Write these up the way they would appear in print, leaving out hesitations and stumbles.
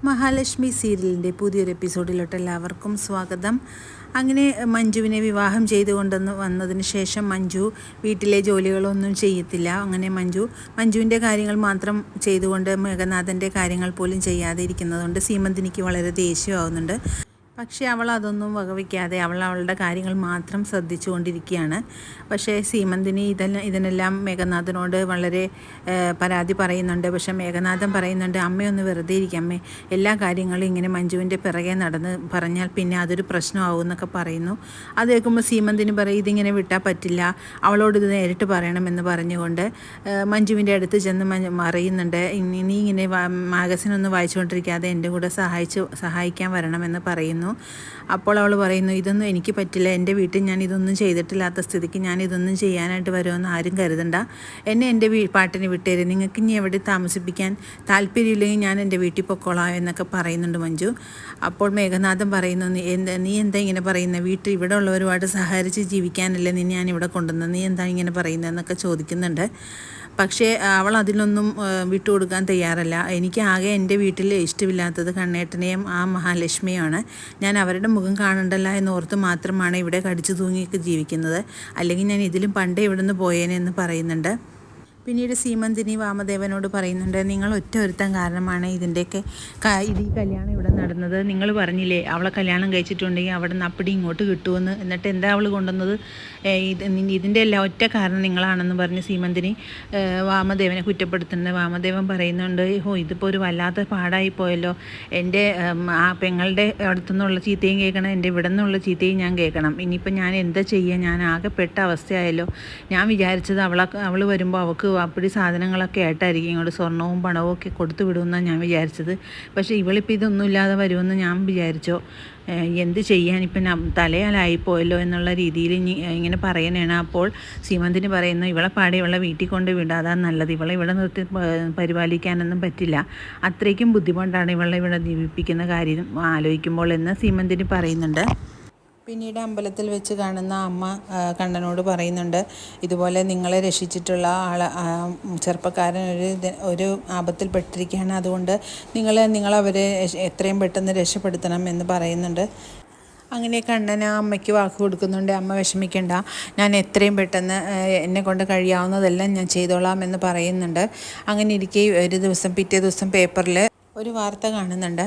മഹാലക്ഷ്മി സീരിയലിൻ്റെ പുതിയൊരു എപ്പിസോഡിലോട്ട് എല്ലാവർക്കും സ്വാഗതം. അങ്ങനെ മഞ്ജുവിനെ വിവാഹം വന്നതിന് ശേഷം മഞ്ജു വീട്ടിലെ ജോലികളൊന്നും ചെയ്യത്തില്ല. അങ്ങനെ മഞ്ജുവിൻ്റെ കാര്യങ്ങൾ മാത്രം ചെയ്തുകൊണ്ട് മേഘനാഥൻ്റെ കാര്യങ്ങൾ പോലും ചെയ്യാതെ ഇരിക്കുന്നതുകൊണ്ട് സീമന്തിനിക്ക് വളരെ ദേഷ്യമാവുന്നുണ്ട്. പക്ഷേ അവൾ അതൊന്നും വകവയ്ക്കാതെ അവളുടെ കാര്യങ്ങൾ മാത്രം ശ്രദ്ധിച്ചുകൊണ്ടിരിക്കുകയാണ്. പക്ഷേ സീമന്തിനി ഇതിനെല്ലാം മേഘനാഥനോട് വളരെ പരാതി പറയുന്നുണ്ട്. പക്ഷേ മേഘനാഥൻ പറയുന്നുണ്ട്, അമ്മയൊന്ന് വെറുതെ ഇരിക്കും അമ്മേ, എല്ലാ കാര്യങ്ങളും ഇങ്ങനെ മഞ്ജുവിൻ്റെ പിറകെ നടന്ന് പറഞ്ഞാൽ പിന്നെ അതൊരു പ്രശ്നമാവും എന്നൊക്കെ പറയുന്നു. അത് കേൾക്കുമ്പോൾ സീമന്തിനി പറയും, ഇതിങ്ങനെ വിട്ടാൽ പറ്റില്ല, അവളോട് ഇത് നേരിട്ട് പറയണമെന്ന് പറഞ്ഞുകൊണ്ട് മഞ്ജുവിൻ്റെ അടുത്ത് ചെന്ന് പറയുന്നുണ്ട്, നീ ഇങ്ങനെ മാഗസിനൊന്നും വായിച്ചുകൊണ്ടിരിക്കാതെ എൻ്റെ കൂടെ സഹായിക്കാൻ വരണമെന്ന് പറയുന്നു. അപ്പോൾ അവൾ പറയുന്നു, ഇതൊന്നും എനിക്ക് പറ്റില്ല, എൻ്റെ വീട്ടിൽ ഞാൻ ഇതൊന്നും ചെയ്തിട്ടില്ലാത്ത സ്ഥിതിക്ക് ഞാൻ ഇതൊന്നും ചെയ്യാനായിട്ട് വരുമെന്ന് ആരും കരുതണ്ട, എന്നെ എൻ്റെ പാട്ടിന് വിട്ടേരും, നിങ്ങൾക്ക് ഇനി എവിടെ താമസിപ്പിക്കാൻ താല്പര്യമില്ലെങ്കിൽ ഞാൻ എൻ്റെ വീട്ടിൽ പൊക്കോളാം എന്നൊക്കെ പറയുന്നുണ്ട് മഞ്ജു. അപ്പോൾ മേഘനാഥൻ പറയുന്നു, നീ എന്താ ഇങ്ങനെ പറയുന്നത്, വീട്ടിൽ ഇവിടെ ഉള്ളവരുമായിട്ട് സഹകരിച്ച് ജീവിക്കാനല്ലേ നിന്നെ ഞാൻ ഇവിടെ കൊണ്ടുവന്നത്, നീ എന്താ ഇങ്ങനെ പറയുന്നത് എന്നൊക്കെ ചോദിക്കുന്നുണ്ട്. പക്ഷേ അവൾ അതിലൊന്നും വിട്ടുകൊടുക്കാൻ തയ്യാറല്ല. എനിക്ക് ആകെ എൻ്റെ വീട്ടിൽ ഇഷ്ടമില്ലാത്തത് കണ്ണേട്ടനെയും ആ മഹാലക്ഷ്മിയാണ്. ഞാൻ അവരുടെ മുഖം കാണണ്ടല്ല എന്നോർത്ത് മാത്രമാണ് ഇവിടെ കടിച്ചു തൂങ്ങിയൊക്കെ ജീവിക്കുന്നത്, അല്ലെങ്കിൽ ഞാൻ ഇതിലും പണ്ടേ ഇവിടെ നിന്ന് പോയേനെ എന്ന് പറയുന്നുണ്ട്. പിന്നീട് സീമന്തിനി വാമദേവനോട് പറയുന്നുണ്ട്, നിങ്ങൾ ഒരുത്തൻ കാരണമാണ് ഈ കല്യാണം ഇവിടെ നടന്നത്. നിങ്ങൾ പറഞ്ഞില്ലേ അവളെ കല്യാണം കഴിച്ചിട്ടുണ്ടെങ്കിൽ അവിടെ നിന്ന് അപ്പടി ഇങ്ങോട്ട് കിട്ടുമെന്ന്, എന്നിട്ട് എന്താ അവൾ കൊണ്ടുവന്നത്, ഇതിൻ്റെ എല്ലാം ഒറ്റ കാരണം നിങ്ങളാണെന്ന് പറഞ്ഞ് സീമന്തിനി വാമദേവനെ കുറ്റപ്പെടുത്തുന്നുണ്ട്. വാമദേവൻ പറയുന്നുണ്ട്, ഇതിപ്പോൾ ഒരു വല്ലാത്ത പാടായി പോയല്ലോ, എൻ്റെ ആ പെങ്ങളുടെ അടുത്തുനിന്നുള്ള ചീത്തയും കേൾക്കണം, എൻ്റെ ഇവിടെ നിന്നുള്ള ചീത്തയും ഞാൻ കേൾക്കണം, ഇനിയിപ്പോൾ ഞാൻ എന്താ ചെയ്യുക, ഞാൻ ആകെ പെട്ട അവസ്ഥയായല്ലോ. ഞാൻ വിചാരിച്ചത് അവൾ വരുമ്പോൾ അവൾക്ക് അപ്പടി സാധനങ്ങളൊക്കെ ആയിട്ടായിരിക്കും ഇങ്ങോട്ട് സ്വർണവും പണവും ഒക്കെ കൊടുത്തു വിടുമെന്നാണ് ഞാൻ വിചാരിച്ചത്. പക്ഷേ ഇവളിപ്പോൾ ഇതൊന്നും ഇല്ലാതെ വരുമെന്ന് ഞാൻ വിചാരിച്ചോ, എന്ത് ചെയ്യാൻ, ഇപ്പം തലയാലായിപ്പോയല്ലോ എന്നുള്ള രീതിയിൽ ഇങ്ങനെ പറയാനാണ്. അപ്പോൾ സീമന്തിന് പറയുന്നു, ഇവളെ വീട്ടിൽ കൊണ്ട് വിടാതെ നല്ലത്, ഇവിടെ നിർത്തി പരിപാലിക്കാനൊന്നും പറ്റില്ല, അത്രയ്ക്കും ബുദ്ധിമുട്ടാണ് ഇവിടെ ജീവിപ്പിക്കുന്ന കാര്യം ആലോചിക്കുമ്പോൾ എന്ന് സീമന്തിന് പറയുന്നുണ്ട്. പിന്നീട് അമ്പലത്തിൽ വെച്ച് കാണുന്ന അമ്മ കണ്ണനോട് പറയുന്നുണ്ട്, ഇതുപോലെ നിങ്ങളെ രക്ഷിച്ചിട്ടുള്ള ചെറുപ്പക്കാരൻ ഒരു ആപത്തിൽപ്പെട്ടിരിക്കുകയാണ്, അതുകൊണ്ട് നിങ്ങളവരെ എത്രയും പെട്ടെന്ന് രക്ഷപ്പെടുത്തണം എന്ന് പറയുന്നുണ്ട്. അങ്ങനെ കണ്ണൻ ആ അമ്മയ്ക്ക് വാക്ക് കൊടുക്കുന്നുണ്ട്, അമ്മ വിഷമിക്കേണ്ട, ഞാൻ എത്രയും പെട്ടെന്ന് എന്നെ കൊണ്ട് കഴിയാവുന്നതെല്ലാം ഞാൻ ചെയ്തോളാം എന്ന് പറയുന്നുണ്ട്. അങ്ങനെ ഇരിക്കെ പിറ്റേ ദിവസം പേപ്പറിൽ ഒരു വാർത്ത കാണുന്നുണ്ട്.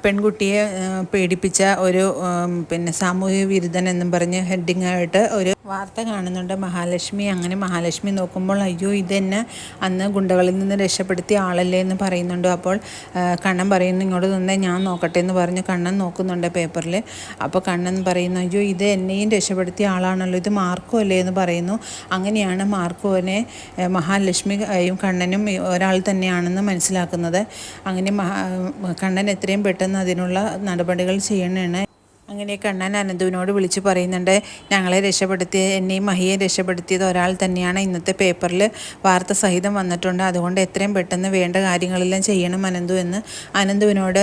പെൺകുട്ടിയെ പീഡിപ്പിച്ച ഒരു സാമൂഹിക വിരുദ്ധൻ എന്നും പറഞ്ഞ് ഹെഡിങ്ങായിട്ട് ഒരു വാർത്ത കാണുന്നുണ്ട്. മഹാലക്ഷ്മി നോക്കുമ്പോൾ, അയ്യോ ഇതെന്നെ അന്ന് ഗുണ്ടകളിൽ നിന്ന് രക്ഷപ്പെടുത്തിയ ആളല്ലേ എന്ന് പറയുന്നുണ്ട്. അപ്പോൾ കണ്ണൻ പറയുന്നു, ഇങ്ങോട്ട് തന്നെ ഞാൻ നോക്കട്ടെ എന്ന് പറഞ്ഞ് കണ്ണൻ നോക്കുന്നുണ്ട് പേപ്പറിൽ. അപ്പോൾ കണ്ണൻ പറയുന്നു, അയ്യോ ഇത് എന്നെയും രക്ഷപ്പെടുത്തിയ ആളാണല്ലോ, ഇത് മാർക്കോ അല്ലേ എന്ന് പറയുന്നു. അങ്ങനെയാണ് മാർക്കോനെ മഹാലക്ഷ്മിയും കണ്ണനും ഒരാൾ തന്നെയാണെന്ന് മനസ്സിലാക്കുന്നത്. അങ്ങനെ കണ്ണൻ എത്രയും പെട്ടെന്ന് അതിനുള്ള നടപടികൾ ചെയ്യണമാണ്. അങ്ങനെ കണ്ണൻ അനന്തുവിനോട് വിളിച്ച് പറയുന്നുണ്ട്, ഞങ്ങളെ എന്നെയും മഹിയെ രക്ഷപ്പെടുത്തിയത് ഒരാൾ തന്നെയാണ്, ഇന്നത്തെ പേപ്പറിൽ വാർത്ത സഹിതം വന്നിട്ടുണ്ട്, അതുകൊണ്ട് എത്രയും പെട്ടെന്ന് വേണ്ട കാര്യങ്ങളെല്ലാം ചെയ്യണം അനന്തു എന്ന് അനന്തുവിനോട്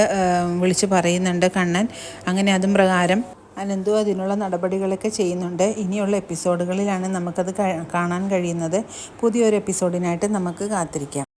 വിളിച്ച് പറയുന്നുണ്ട് കണ്ണൻ. അങ്ങനെ അതും പ്രകാരം അനന്തു അതിനുള്ള നടപടികളൊക്കെ ചെയ്യുന്നുണ്ട്. ഇനിയുള്ള എപ്പിസോഡുകളിലാണ് നമുക്കത് കാണാൻ കഴിയുന്നത്. പുതിയൊരു എപ്പിസോഡിനായിട്ട് നമുക്ക് കാത്തിരിക്കാം.